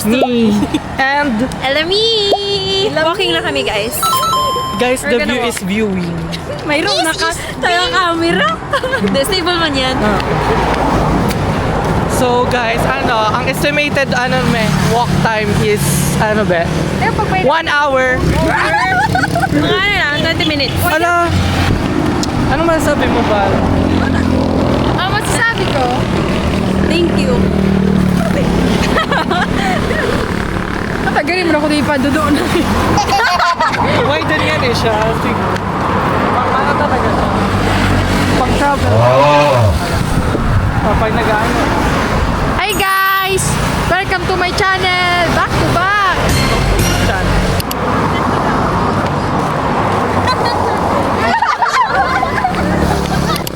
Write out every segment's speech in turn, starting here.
Me. And, Walking lang kami, guys. guys, the gonna view walk. is viewing. Mayroong tayo camera. Disable man yan. So guys, ang estimated walk time is 1 hour. Mga 20 minutes. Ala, ano masasabi mo ba? Ang masasabi ko, thank you. Tagarin mo na ako dito pa, doon. Why din yan siya? Ano talaga siya? Pag-travel. Pag nag-ano. Hi guys! Welcome to my channel! Back to back!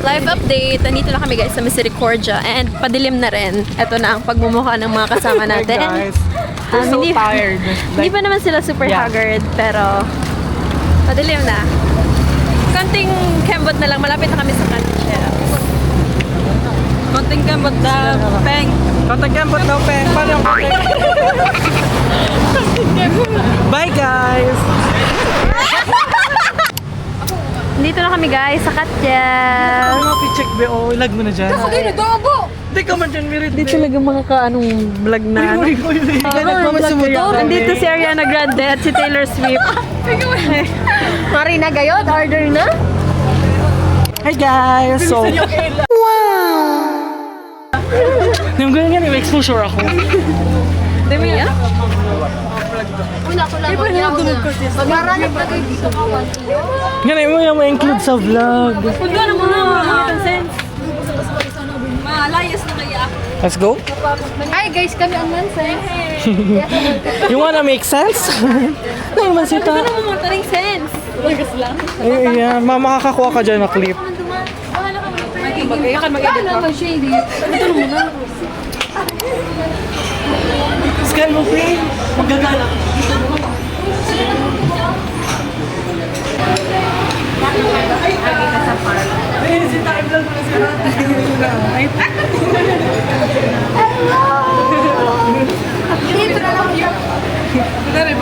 Live update! Nandito na kami guys sa Misericordia and padilim na rin. Ito na ang pagmumukha ng mga kasama natin. Hey guys, we're so tired. Hindi pa naman sila super haggard, pero padilim na. Konting kembot na lang, malapit na kami sa kanila. Konting kembot na, peng. Katagambot daw, Peng. Paano yung Bye, guys! Dito na kami guys sa Katyel. Ano check be? Oh, ilag mo na dyan. Ako din, dobo! Hindi ka man dyan, Mirit. Dito talaga mga ka-anong vlog na ano. Nandito si Ariana Grande at si Taylor Swift. Marina Gayot, order na? Hi, guys! So, yung ganyan, may exposure ako. Demi ya? Una ko lang mag-aranap na kayo dito kawan. Ganyan mo yung ma-include sa vlog. Huwag ka naman mga consents. Malayas na kaya ako. Let's go. Hi guys, kami ang Mansen. You wanna make sense? Ano naman sita? Ano mo mga taring sense? Lagas lang. Ay, yeah. Makakakuha ka dyan na clip. Kaya ka mag-edit Ano pa. mag-shady? Scan mo, Peng. Magagala. Ay, si Time lang na sila. Dito na lang yun. Sorry,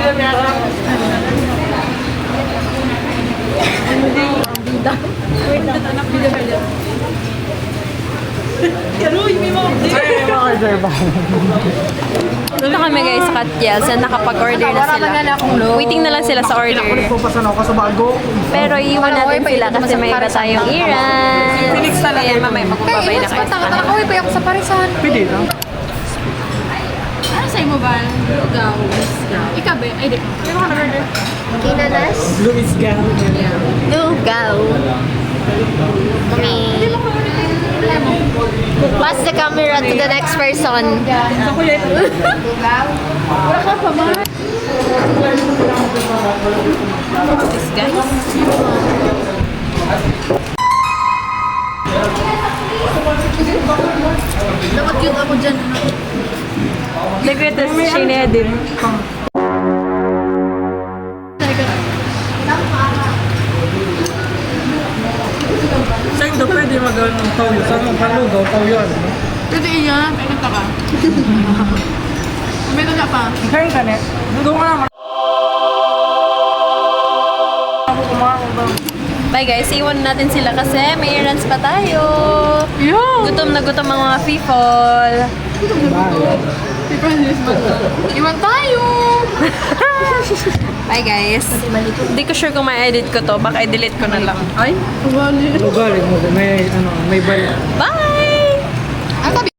may order ba? Dito kami guys sa Katyel. So nakapag-order na sila. Waiting na lang sila sa order. Pupasan ako sa bago. Pero iwan natin sila kasi may iba tayong iran. Phoenix talaga. Kaya mamaya magbabay na kayo sa kanila. Nakakawin pa ako sa parisan. Pwede na. Ano sa'yo mo ba? Lugaw. Ikaw ba? Ay, di. Kinanas? Luis Gal. Lugaw. Pass the camera to the next person. Lugaw? Wala ka pa ba? This guys. Dapat yun ako dyan. The greatest Shane Edin. Saan daw pwede mag-ano ng tawyo? Saan mong palugaw? Tawyo ano? Pwede iyan. Pinunta ka. May na pa. Kain ka net. Doon ka naman. Ako kumakang ba? Bye guys, iwan natin sila kasi may errands pa tayo. Gutom na gutom ang mga people. Iwan tayo! Bye guys. Hindi ko sure kung ma-edit ko to. Baka i-delete ko na lang. Ay? Lugaw, may bayad. Bye! Ang sabi